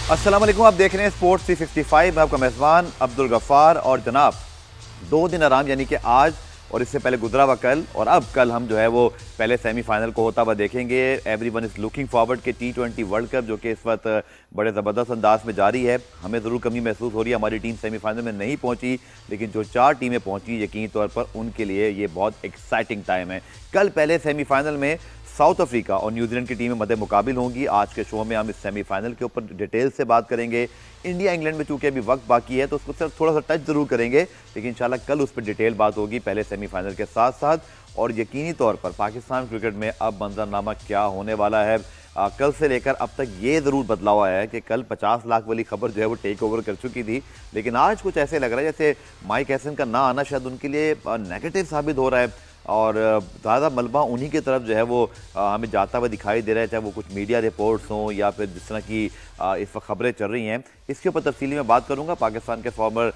अस्सलाम वालेकुम। आप देख रहे हैं स्पोर्ट्स 365। मैं आपका मेज़बान अब्दुल गफ़ार। और जनाब, 2 दिन आराम यानी कि आज और इससे पहले गुजरा हुआ कल, और अब कल हम जो है वो पहले सेमीफाइनल को होता हुआ देखेंगे। एवरीवन इज़ लुकिंग फॉरवर्ड के T20 वर्ल्ड कप जो कि इस वक्त बड़े ज़बरदस्त अंदाज में जारी है। हमें ज़रूर कमी महसूस हो रही है, हमारी टीम सेमीफाइनल में नहीं पहुंची, लेकिन जो 4 टीमें पहुंची यकीनी तौर पर उनके लिए ये बहुत एक्साइटिंग टाइम है। कल पहले सेमीफाइनल में साउथ अफ्रीका और न्यूजीलैंड की टीमें मद्दे मुकाबिल होंगी। आज के शो में हम इस सेमीफाइनल के ऊपर डिटेल से बात करेंगे। इंडिया इंग्लैंड में चूंकि अभी वक्त बाकी है तो उसको सिर्फ थोड़ा सा टच जरूर करेंगे, लेकिन इंशाल्लाह कल उस पर डिटेल बात होगी पहले सेमीफाइनल के साथ साथ। और यकीनी तौर पर पाकिस्तान क्रिकेट में अब मंजरनामा क्या होने वाला है, कल से लेकर अब तक ये ज़रूर बदलाव आया है कि कल 50 लाख वाली खबर जो है वो टेक ओवर कर चुकी थी, लेकिन आज कुछ ऐसे लग रहा है जैसे माइक हैसन का ना आना शायद उनके लिए नेगेटिव साबित हो रहा है। और ज़्यादा मलबा उन्हीं की तरफ जो है वो हमें जाता हुआ दिखाई दे रहा है, चाहे वो कुछ मीडिया रिपोर्ट्स हों या फिर जिस तरह की इस वक्त खबरें चल रही हैं। इसके ऊपर तफसीली में बात करूंगा। पाकिस्तान के फॉर्मर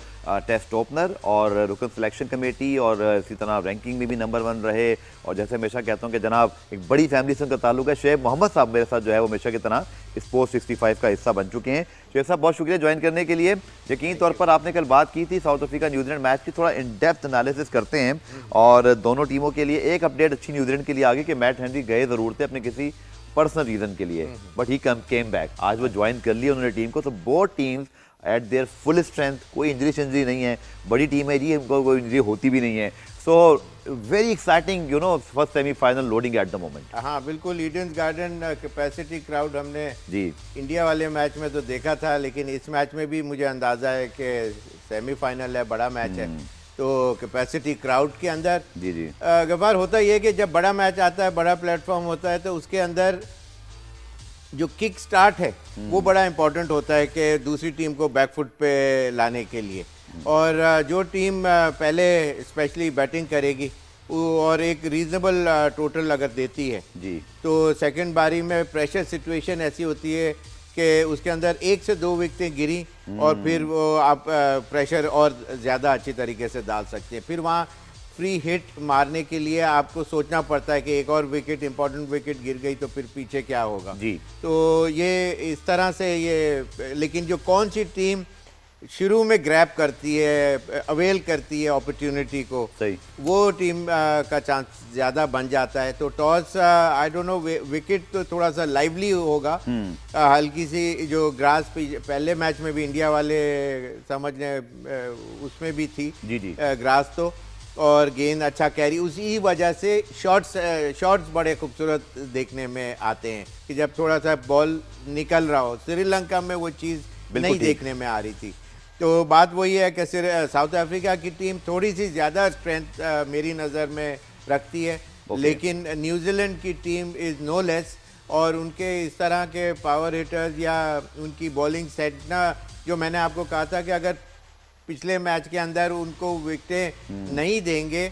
टेस्ट ओपनर और रुकन सिलेक्शन कमेटी और इसी तरह रैंकिंग में भी नंबर 1 रहे, और जैसे हमेशा कहता हूं कि जनाब एक बड़ी फैमिली से उनका ताल्लुक है। शेख मोहम्मद साहब मेरे साथ जो है वो हमेशा की तरह स्पोर्ट्स 65 का हिस्सा बन चुके हैं। शेख साहब बहुत शुक्रिया ज्वाइन करने के लिए। यकीनी तौर पर आपने कल बात की थी साउथ अफ्रीका न्यूजीलैंड मैच की, थोड़ा इन डेप्थ एनालिसिस करते हैं। और दोनों टीमों के लिए एक अपडेट अच्छी न्यूजीलैंड के लिए आ गई कि मैट हेनरी गए ज़रूर थे अपने किसी पर्सनल रीजन के लिए, बट ही केम बैक। आज वो ज्वाइन कर लिया उन्होंने टीम को। तो both teams eight there full strength, कोई इंजरी नहीं है, बड़ी टीम है जी, इनको कोई इंजरी होती भी नहीं है। So very exciting first semifinal loading at the moment. हाँ बिल्कुल, ईडन गार्डन कैपेसिटी क्राउड हमने जी इंडिया वाले मैच में तो देखा था, लेकिन इस मैच में भी मुझे अंदाज़ा है कि सेमीफाइनल है, बड़ा मैच है, तो कैपेसिटी क्राउड के अंदर जी जी गवार होता ही है कि जब बड़ा मैच आता है, बड़ा प्लेटफॉर्म होता है, तो उसके अंदर जो किक स्टार्ट है वो बड़ा इंपॉर्टेंट होता है कि दूसरी टीम को बैकफुट पे लाने के लिए। और जो टीम पहले स्पेशली बैटिंग करेगी और एक रीजनेबल टोटल अगर देती है जी तो सेकंड बारी में प्रेशर सिचुएशन ऐसी होती है कि उसके अंदर 1 से 2 विकेटें गिरी और फिर वो आप प्रेशर और ज़्यादा अच्छी तरीके से डाल सकते हैं। फिर वहाँ फ्री हिट मारने के लिए आपको सोचना पड़ता है कि एक और विकेट, इंपॉर्टेंट विकेट गिर गई तो फिर पीछे क्या होगा जी। तो ये इस तरह से ये, लेकिन जो कौन सी टीम शुरू में ग्रैब करती है, अवेल करती है अपॉर्चुनिटी को, सही, वो टीम का चांस ज़्यादा बन जाता है। तो toss I don't know, wicket तो थोड़ा सा लाइवली होगा, हल्की सी जो ग्रास पे पहले मैच में भी इंडिया वाले समझने उसमें भी थी जी जी ग्रास तो, और गेंद अच्छा कैरी, उसी वजह से शॉट्स बड़े खूबसूरत देखने में आते हैं कि जब थोड़ा सा बॉल निकल रहा हो। श्रीलंका में वो चीज़ नहीं देखने में आ रही थी। तो बात वही है कि साउथ अफ्रीका की टीम थोड़ी सी ज़्यादा स्ट्रेंथ मेरी नज़र में रखती है, लेकिन न्यूजीलैंड की टीम इज़ नो लेस, और उनके इस तरह के पावर हिटर्स या उनकी बॉलिंग सेट ना, जो मैंने आपको कहा था कि अगर पिछले मैच के अंदर उनको विकेटें नहीं देंगे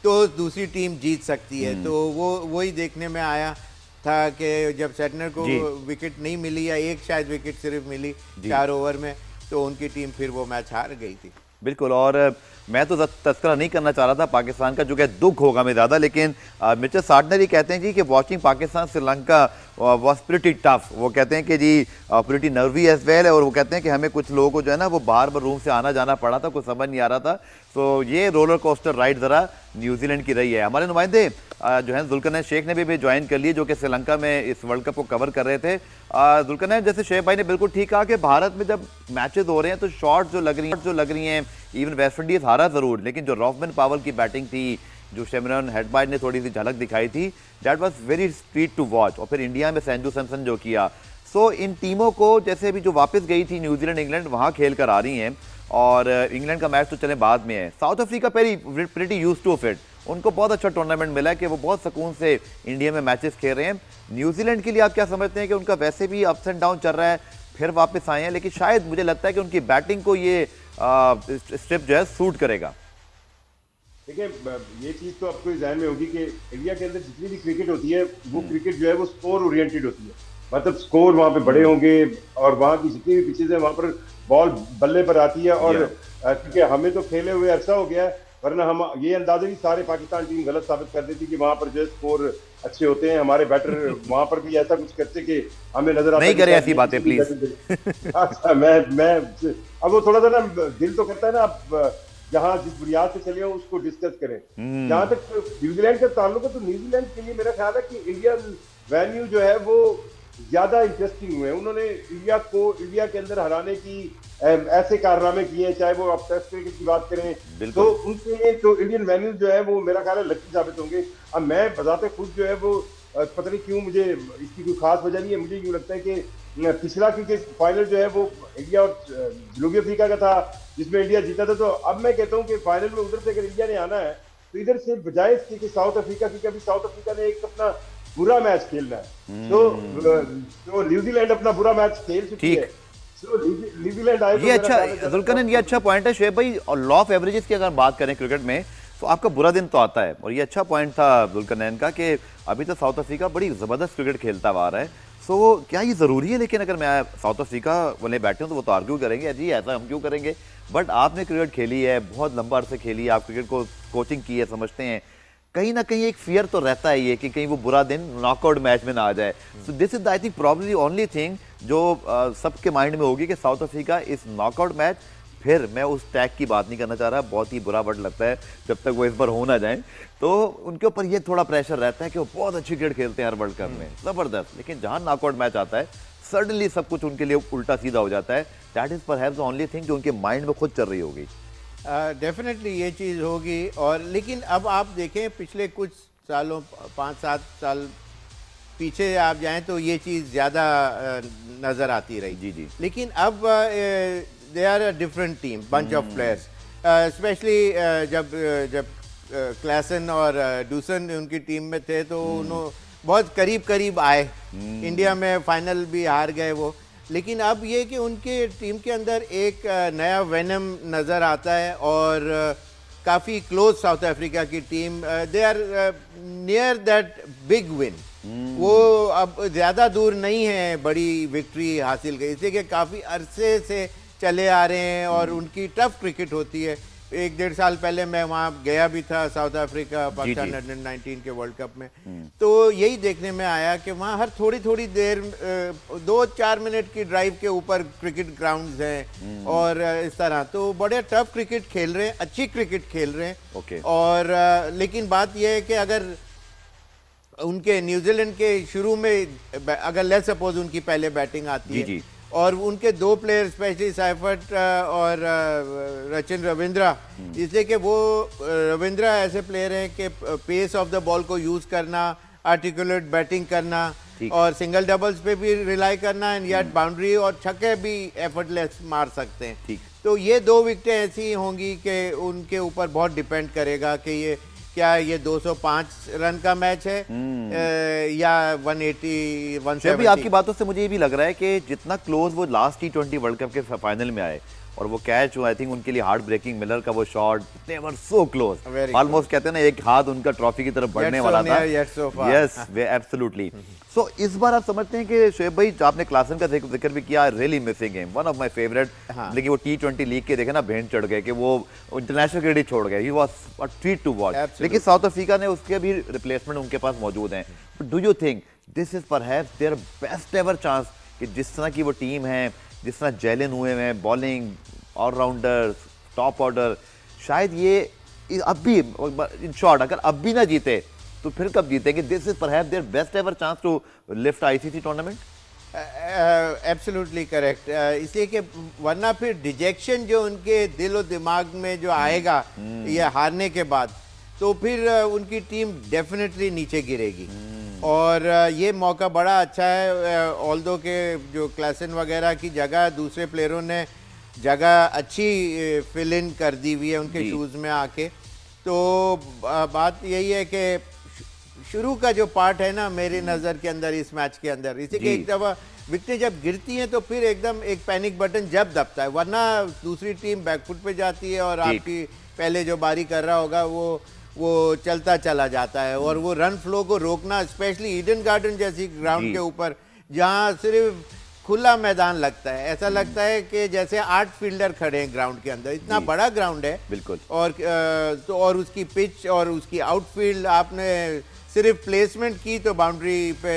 तो दूसरी टीम जीत सकती है। तो वो वही देखने में आया था कि जब सेटनर को विकेट नहीं मिली या एक शायद विकेट सिर्फ मिली 4 ओवर में, तो उनकी टीम फिर वो मैच हार गई थी। बिल्कुल। और मैं तो तस्करा नहीं करना चाह रहा था पाकिस्तान का, जो कि दुख होगा मैं ज़्यादा, लेकिन मिस्टर सार्डनर ही कहते हैं जी कि watching Pakistan Sri Lanka was pretty tough. वो कहते हैं कि जी प्रिटी नर्वी एज वेल, और वो कहते हैं कि हमें कुछ लोगों को जो है ना वो बार बार रूम से आना जाना पड़ा था, कुछ समझ नहीं आ रहा था। तो ये रोलर कोस्टर राइड ज़रा न्यूजीलैंड की रही है। हमारे नुमाइंदे जो है जुल्करनैन शेख ने भी ज्वाइन कर लिए, जो कि श्रीलंका में इस वर्ल्ड कप को कवर कर रहे थे। जुल्करनैन, जैसे शेख भाई ने बिल्कुल ठीक कहा कि भारत में जब मैचेस हो रहे हैं तो शॉट्स जो लग रही हैं, इवन वेस्ट इंडीज हारा ज़रूर, लेकिन जो रॉफमैन पावल की बैटिंग थी, जो शेमरन हेडबाइट ने थोड़ी सी झलक दिखाई थी, that was very sweet to watch. और फिर इंडिया में संजू सैमसन जो किया। सो इन टीमों को जैसे अभी जो वापस गई थी न्यूजीलैंड इंग्लैंड, वहाँ खेल कर आ रही हैं, और इंग्लैंड का मैच तो चले बाद में है। South Africa pretty used to it, उनको बहुत अच्छा टूर्नामेंट मिला है कि वो बहुत सुकून से इंडिया में मैचेस खेल रहे हैं। न्यूजीलैंड के लिए आप क्या समझते हैं कि उनका वैसे भी अप्स एंड डाउन चल रहा है, फिर वापस आए हैं, लेकिन शायद मुझे लगता है कि उनकी बैटिंग को ये स्ट्रिप जो है सूट करेगा। देखिए, ये चीज़ तो आपको ध्यान में होगी कि इंडिया के अंदर जितनी भी क्रिकेट होती है वो क्रिकेट जो है वो स्कोर ओरिएंटेड होती है। मतलब स्कोर वहाँ पे बड़े होंगे और वहाँ की जितनी भी पिचेज है वहाँ पर बॉल बल्ले पर आती है। और क्योंकि हमें तो खेले हुए अरसा हो गया है, वरना हम ये अंदाजा ही सारे पाकिस्तान टीम गलत साबित कर देती कि वहां पर जो स्कोर अच्छे होते हैं, हमारे बैटर वहां पर भी ऐसा कुछ करते कि हमें नजर आता नहीं कि करें शायद ऐसी ये बातें किसी की प्लीज। बैटिंग। अच्छा, मैं अब वो थोड़ा सा ना दिल तो करता है ना, अब जहां जिस बुनियाद से चले हो उसको डिस्कस करें। जहां तक न्यूजीलैंड का ताल्लुक है, तो न्यूजीलैंड के लिए मेरा ख्याल है कि इंडियन वेन्यू जो है वो ज्यादा इंटरेस्टिंग हुए। उन्होंने इंडिया के अंदर हराने की ऐसे कारनामे किए हैं, चाहे वो आप टेस्ट क्रिकेट की बात करें, तो बिल्कुल। उनके लिए तो इंडियन वेन्यू जो है वो मेरा ख्याल है लकी साबित होंगे। अब मैं बजाते खुद जो है वो पता नहीं क्यों, मुझे इसकी कोई खास वजह नहीं है, मुझे यूँ लगता है कि पिछला क्रिकेट फाइनल जो है वो इंडिया और जनूबी अफ्रीका का था, जिसमें इंडिया जीता था। तो अब मैं कहता हूँ कि फाइनल में उधर से अगर इंडिया ने आना है, तो इधर से बजाय इसके कि साउथ अफ्रीका की, कभी साउथ अफ्रीका ने एक अपना बुरा मैच खेलना है, तो न्यूजीलैंड अपना बुरा मैच खेल चुकी है। ठीक। तो न्यूजीलैंड आए तो ये मेरा अच्छा, ख्याल है जुल्करनैन, ये अच्छा पॉइंट है शुएब भाई। और लॉ ऑफ एवरेजेस की अगर बात करें क्रिकेट में, तो आपका बुरा दिन तो आता है, और ये अच्छा पॉइंट था जुल्करनैन का कि अभी तो साउथ अफ्रीका बड़ी ज़बरदस्त क्रिकेट खेलता हुआ आ रहा है। सो क्या ये ज़रूरी है? लेकिन अगर मैं साउथ अफ्रीका वाले बैठे हूँ तो वो तो आर्ग्यू करेंगे, जी ऐसा हम क्यों करेंगे, बट आपने क्रिकेट खेली है, बहुत लंबा अरसे खेली है, आप क्रिकेट को कोचिंग की है, समझते हैं, कहीं ना कहीं एक फियर तो रहता है ये कि कहीं वो बुरा दिन नॉकआउट मैच में ना आ जाए। So this is I think probably only thing जो सबके माइंड में होगी कि साउथ अफ्रीका इस नॉकआउट मैच, फिर मैं उस टैग की बात नहीं करना चाह रहा, बहुत ही बुरा वर्ड लगता है जब तक वो इस बार हो ना जाए, तो उनके ऊपर ये थोड़ा प्रेशर रहता है कि वो बहुत अच्छी क्रिकेट खेलते हैं हर वर्ल्ड कप में, जबरदस्त, लेकिन जहां नॉकआउट मैच आता है सडनली सब कुछ उनके लिए उल्टा सीधा हो जाता है। That is perhaps the only thing जो उनके माइंड में खुद चल रही होगी। डेफिनेटली ये चीज़ होगी। और लेकिन अब आप देखें पिछले कुछ सालों, 5-7 साल पीछे आप जाएं तो ये चीज़ ज़्यादा नज़र आती रही। जी जी। लेकिन अब they are a different team, bunch of players, specially जब जब क्लासन और डूसन उनकी टीम में थे तो उन्होंने बहुत करीब करीब आए, इंडिया में फाइनल भी हार गए वो। लेकिन अब ये कि उनके टीम के अंदर एक नया वेनम नज़र आता है, और काफ़ी क्लोज साउथ अफ्रीका की team, they are near that big win. वो अब ज़्यादा दूर नहीं है बड़ी विक्ट्री हासिल की, इसलिए कि काफ़ी अरसे से चले आ रहे हैं और उनकी टफ क्रिकेट होती है। 1-1.5 साल पहले मैं वहाँ गया भी था, साउथ अफ्रीका पाकिस्तान अंडर-19 के वर्ल्ड कप में, तो यही देखने में आया कि वहाँ हर थोड़ी थोड़ी देर 2-4 मिनट की ड्राइव के ऊपर क्रिकेट ग्राउंड्स हैं, और इस तरह तो बड़े टफ क्रिकेट खेल रहे हैं, अच्छी क्रिकेट खेल रहे हैं। ओके। और लेकिन बात यह है कि अगर उनके न्यूजीलैंड के शुरू में अगर लेट्स सपोज उनकी पहले बैटिंग आती जी है जी। और उनके दो प्लेयर स्पेशली सैफर्ट और रचिन रविंद्रा, इसलिए कि वो रविंद्रा ऐसे प्लेयर हैं कि पेस ऑफ द बॉल को यूज़ करना, आर्टिकुलेट बैटिंग करना और सिंगल डबल्स पे भी रिलाई करना, एंड यार बाउंड्री और छक्के भी एफर्टलेस मार सकते हैं। ठीक। तो ये 2 विकेटें ऐसी होंगी कि उनके ऊपर बहुत डिपेंड करेगा कि ये क्या ये 205 रन का मैच है या 180 अभी 170। आपकी बातों से मुझे ये भी लग रहा है कि जितना क्लोज वो लास्ट T20 वर्ल्ड कप के फाइनल में आए, और वो कैच हुआ, आई थिंक उनके लिए हार्ट ब्रेकिंग, मिलर का वो शॉट, दे वर सो क्लोज, Very ऑलमोस्ट कहते हैं ना एक हाथ उनका ट्रॉफी की तरफ बढ़ने Yet so वाला था। near, yet so far. Yes, way absolutely. So इस बार आप समझते हैं कि शुएब भाई, जो आपने क्लासन का जिक्र भी किया, really missing game, one of my favourite, लेकिन वो T20 लीग के देखे ना भेंट चढ़ गए कि वो इंटरनेशनल क्रिकेट छोड़ गए, he was a treat to watch. लेकिन साउथ अफ्रीका ने उसके भी रिप्लेसमेंट उनके पास मौजूद हैं। Do you think this is perhaps their best ever chance कि जिस तरह की वो टीम है, जिस तरह जेलन हुए हैं, बॉलिंग, ऑलराउंडर्स, टॉप ऑर्डर, शायद ये अब भी, इन शॉर्ट, अगर अब भी ना जीते तो फिर कब जीतेंगे? This is perhaps their best ever chance to lift ICC tournament. Absolutely correct, इसलिए कि वरना फिर डिजेक्शन जो उनके दिल और दिमाग में जो आएगा ये हारने के बाद, तो फिर उनकी टीम डेफिनेटली नीचे गिरेगी। और ये मौका बड़ा अच्छा है, ऑल्दो के जो क्लासन वगैरह की जगह दूसरे प्लेयरों ने जगह अच्छी फिल इन कर दी हुई है उनके शूज़ में आके। तो बात यही है कि शुरू का जो पार्ट है ना मेरी नज़र के अंदर इस मैच के अंदर, इसी के एक दफ़ा विकेटें जब गिरती हैं तो फिर एकदम एक पैनिक बटन जब दबता है, वरना दूसरी टीम बैकफुट पे जाती है और आपकी पहले जो बारी कर रहा होगा वो चलता चला जाता है। और वो रन फ्लो को रोकना, स्पेशली ईडन गार्डन जैसी ग्राउंड के ऊपर जहाँ सिर्फ खुला मैदान लगता है, ऐसा लगता है कि जैसे 8 फील्डर खड़े हैं ग्राउंड के अंदर, इतना जी। बड़ा ग्राउंड है। बिल्कुल। और उसकी पिच और उसकी आउटफील्ड, आपने सिर्फ प्लेसमेंट की तो बाउंड्री पे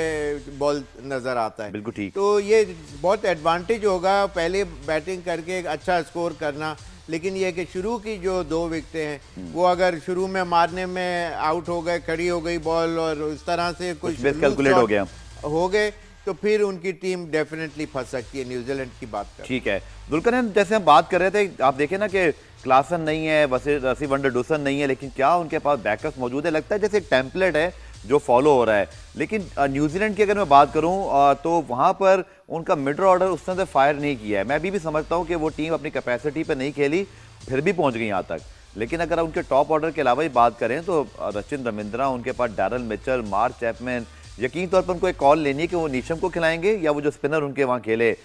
बॉल नजर आता है। बिल्कुल ठीक। तो ये बहुत एडवांटेज होगा पहले बैटिंग करके एक अच्छा स्कोर करना, लेकिन ये कि शुरू की जो 2 विकेटें हैं वो अगर शुरू में मारने में आउट हो गए, खड़ी हो गई बॉल और इस तरह से कुछ मिसकैलकुलेट हो गया, हो गए, तो फिर उनकी टीम डेफिनेटली फंस सकती है। न्यूजीलैंड की बात कर, ठीक है दुलकरन, जैसे हम बात कर रहे थे, आप देखें ना कि क्लासन नहीं है, वसीम वनडर डुसन नहीं है, लेकिन क्या उनके पास बैकअप्स मौजूद है? लगता है जैसे एक टेम्पलेट है जो फॉलो हो रहा है। लेकिन न्यूजीलैंड की अगर मैं बात करूं तो वहां पर उनका मिडल ऑर्डर उस तरह से फायर नहीं किया है। मैं अभी भी समझता हूं कि वो टीम अपनी कैपेसिटी पे नहीं खेली, फिर भी पहुंच गई यहाँ तक। लेकिन अगर उनके टॉप ऑर्डर के अलावा ही बात करें तो रचिन रविंद्रा, उनके पास डैरल मिचेल, मार्क चैपमैन, यकीन तौर पर उनको एक कॉल लेनी है कि वो नीशम को खिलाएंगे या वो जो स्पिनर उनके वहाँ खेले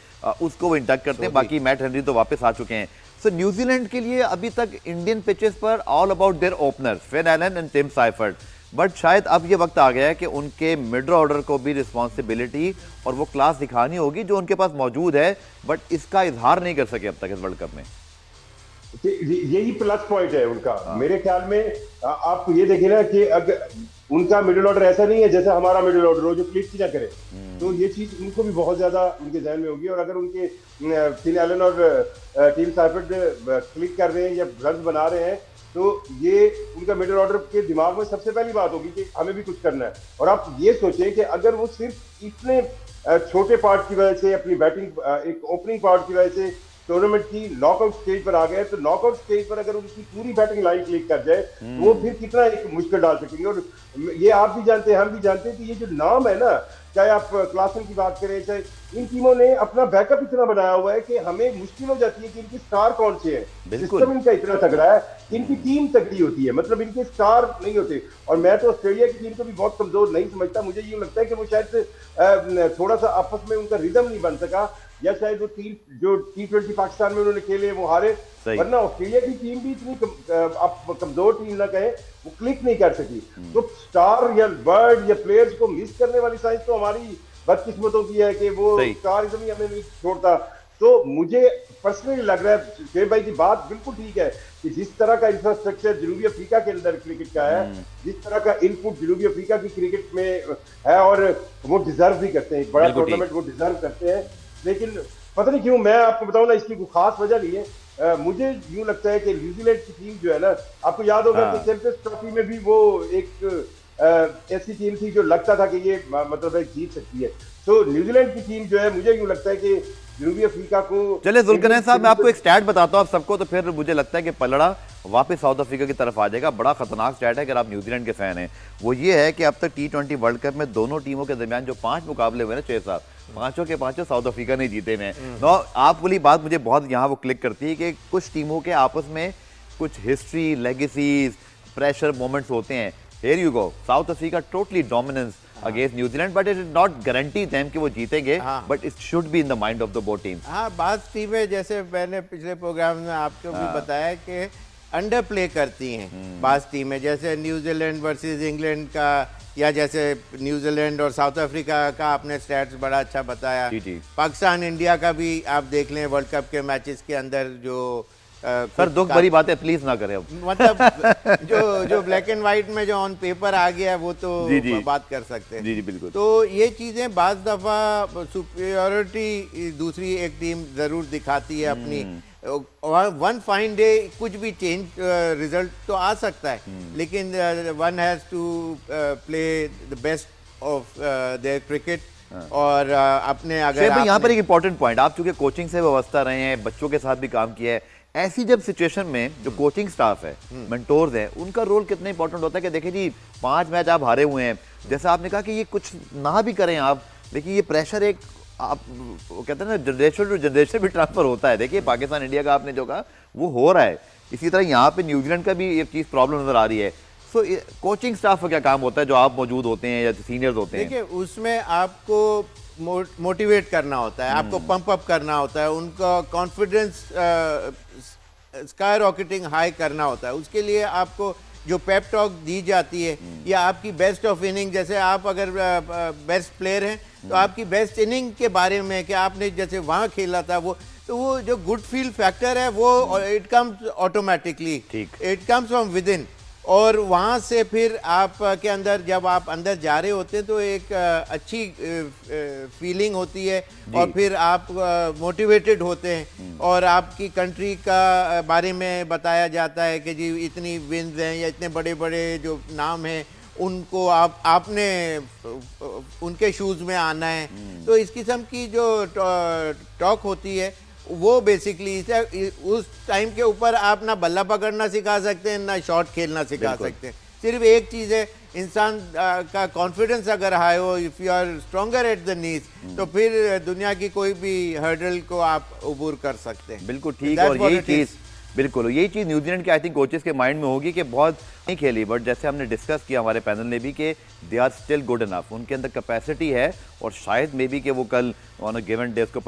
उसको वो इंडक्ट करते हैं। बाकी मैट हेनरी तो वापस आ चुके हैं। सो न्यूजीलैंड के लिए अभी तक इंडियन पिचेस पर all about their openers Finn Allen and Tim Seifert, but शायद अब ये वक्त आ गया है कि उनके मिडल ऑर्डर को भी रिस्पॉन्सिबिलिटी और वो क्लास दिखानी होगी जो उनके पास मौजूद है, बट इसका इजहार नहीं कर सके अब तक इस वर्ल्ड कप में। यही प्लस पॉइंट है उनका मेरे ख्याल में। आप ये देखें ना कि अगर उनका मिडिल ऑर्डर ऐसा नहीं है जैसे हमारा मिडिल ऑर्डर हो जो क्लिक ना करे, तो ये चीज उनको भी बहुत ज्यादा उनके जहन में होगी। और अगर उनके फिन एलन और टीम साइफर्ट क्लिक कर रहे हैं या रन बना रहे हैं, तो ये उनका मिडिल ऑर्डर के दिमाग में सबसे पहली बात होगी कि हमें भी कुछ करना है। और आप ये सोचें कि अगर वो सिर्फ इतने छोटे पार्ट की वजह से, अपनी बैटिंग एक ओपनिंग पार्ट की वजह से टूर्नामेंट की नॉकआउट स्टेज पर आ गए, तो नॉकआउट स्टेज पर अगर उनकी पूरी बैटिंग लाइन क्लिक कर जाए तो वो फिर कितना एक मुश्किल डाल सकेंगे। और ये आप भी जानते हैं, हम भी जानते हैं कि ये जो नाम है ना, चाहे आप क्लासन की बात करें, चाहे इन टीमों ने अपना बैकअप इतना बनाया हुआ है कि हमें मुश्किल हो जाती है कि इनके स्टार कौन से हैं। सिस्टम इनका इतना तगड़ा है, इनकी टीम तगड़ी होती है, मतलब इनके स्टार नहीं होते। और मैं तो ऑस्ट्रेलिया की टीम को भी बहुत कमजोर नहीं समझता। मुझे यूं लगता है कि वो शायद थोड़ा सा आपस में उनका रिदम नहीं बन सका, या शायद वो टीम जो T20 पाकिस्तान में उन्होंने खेले वो हारे, वरना ऑस्ट्रेलिया की टीम भी इतनी आप कमजोर टीम ना कहे, वो क्लिक नहीं कर सकी। तो स्टार या बर्ड या प्लेयर्स को मिस करने वाली साइंस तो हमारी बदकिस्मतों की है कि वो स्टारिज्म ही हमें नहीं छोड़ता। तो मुझे पर्सनली लग रहा है, शेर भाई की बात बिल्कुल ठीक है कि जिस तरह का इंफ्रास्ट्रक्चर जनूबी अफ्रीका के अंदर क्रिकेट का है, जिस तरह का इनपुट जनूबी अफ्रीका की क्रिकेट में है, और वो डिजर्व भी करते हैं, एक बड़ा टूर्नामेंट वो डिजर्व करते हैं। लेकिन पता नहीं क्यों, मैं आपको बताऊं ना, इसकी कोई खास वजह नहीं है। मुझे यूं लगता है कि न्यूजीलैंड की टीम जो है ना, आपको याद होगा कि चैंपियंस ट्रॉफी में भी वो एक ऐसी टीम थी जो लगता था कि ये मतलब है जीत सकती है। तो न्यूजीलैंड की टीम जो है, मुझे यूं लगता है कि जनूबी अफ्रीका को। चले जुल्करनैन साहब, मैं आपको एक स्टैट बताता हूं आप सबको, तो फिर मुझे लगता है कि पलड़ा वापस साउथ अफ्रीका की तरफ आ जाएगा। बड़ा खतरनाक स्टैट है अगर आप न्यूजीलैंड के फैन हैं। वो ये है कि अब तक T20 वर्ल्ड कप में दोनों टीमों के दरमियान जो 5 मुकाबले हुए ना 6 साहब, 5 के 5 साउथ अफ्रीका ने जीते हैं। तो आप वाली बात मुझे बहुत यहाँ वो क्लिक करती है कि कुछ टीमों के आपस में कुछ हिस्ट्री, लेगेसीज, प्रेशर मोमेंट्स होते हैं। Here you go, south Africa totally dominance against New Zealand, but it is not guarantee them कि वो जीतेंगे, but it should be in the mind of the both teams. हाँ, बात टीमें जैसे मैंने पिछले प्रोग्राम में आपको भी बताया कि अंडर प्ले करती हैं बाज़ टीमें, जैसे न्यूजीलैंड वर्सेस इंग्लैंड का, या जैसे न्यूजीलैंड और साउथ अफ्रीका का आपने स्टैट्स बड़ा अच्छा बताया। पाकिस्तान इंडिया का भी आप देख लें वर्ल्ड कप के मैचेस के अंदर जो सर दुख भरी बात है, प्लीज ना करें अब। मतलब जो ब्लैक एंड व्हाइट में जो ऑन पेपर आ गया वो तो बात कर सकते हैं। जी बिल्कुल। तो ये चीजें बाज दफा सुपीरियरिटी दूसरी एक टीम जरूर दिखाती है अपनी। वन फाइन डे कुछ भी चेंज रिजल्ट तो आ सकता है, लेकिन one has to play the best of their cricket. और अपने अगर यहाँ पर एक इंपॉर्टेंट पॉइंट, आप चूंकि कोचिंग से व्यवस्था रहे हैं, बच्चों के साथ भी काम किया है, ऐसी जब सिचुएशन में जो कोचिंग स्टाफ है, मेंटोर्स हैं, उनका रोल कितना इंपॉर्टेंट होता है कि देखिए जी 5 मैच आप हारे हुए हैं, जैसा आपने कहा कि ये कुछ ना भी करें आप, लेकिन ये प्रेशर एक आप वो कहते हैं ना जनरेशन टू जनरेशन भी ट्रांसफर होता है। देखिए पाकिस्तान इंडिया का आपने जो कहा वो हो रहा है, इसी तरह यहाँ पे न्यूजीलैंड का भी एक चीज़ प्रॉब्लम नजर आ रही है। सो कोचिंग स्टाफ का क्या काम होता है जो आप मौजूद होते हैं या सीनियर्स होते हैं? देखिए उसमें आपको मोटिवेट करना होता है, आपको पंप अप करना होता है, उनका कॉन्फिडेंस स्काई रॉकेटिंग हाई करना होता है। उसके लिए आपको जो पेप टॉक दी जाती है, या आपकी बेस्ट ऑफ इनिंग, जैसे आप अगर बेस्ट प्लेयर हैं तो आपकी बेस्ट इनिंग के बारे में कि आपने जैसे वहाँ खेला था, वो जो गुड फील फैक्टर है वो इट कम्स ऑटोमेटिकली, ठीक। It comes from with in. और वहाँ से फिर आप के अंदर जब आप अंदर जा रहे होते हैं तो एक अच्छी फीलिंग होती है, और फिर आप मोटिवेटेड होते हैं, और आपकी कंट्री का बारे में बताया जाता है कि जी इतनी विन्स हैं या इतने बड़े बड़े जो नाम हैं उनको आपने उनके शूज़ में आना है। तो इस किस्म की जो टॉक होती है वो बेसिकली उस टाइम के ऊपर आप ना बल्ला पकड़ना सिखा सकते हैं ना शॉट खेलना सिखा सकते हैं। सिर्फ एक चीज़ है, इंसान का कॉन्फिडेंस अगर हाई हो, if you are stronger at the knees, तो फिर दुनिया की कोई भी हर्डल को आप अबूर कर सकते हैं। बिल्कुल ठीक। और यही चीज़ यही चीज़ न्यूजीलैंड के आई थिंक कोचेस के माइंड में होगी कि बहुत नहीं खेली, बट जैसे हमने डिस्कस किया हमारे पैनल ने भी कि they are still good enough, उनके अंदर कैपेसिटी है, और शायद मे बी कि वो कल ऑन अ गिवन डे उसको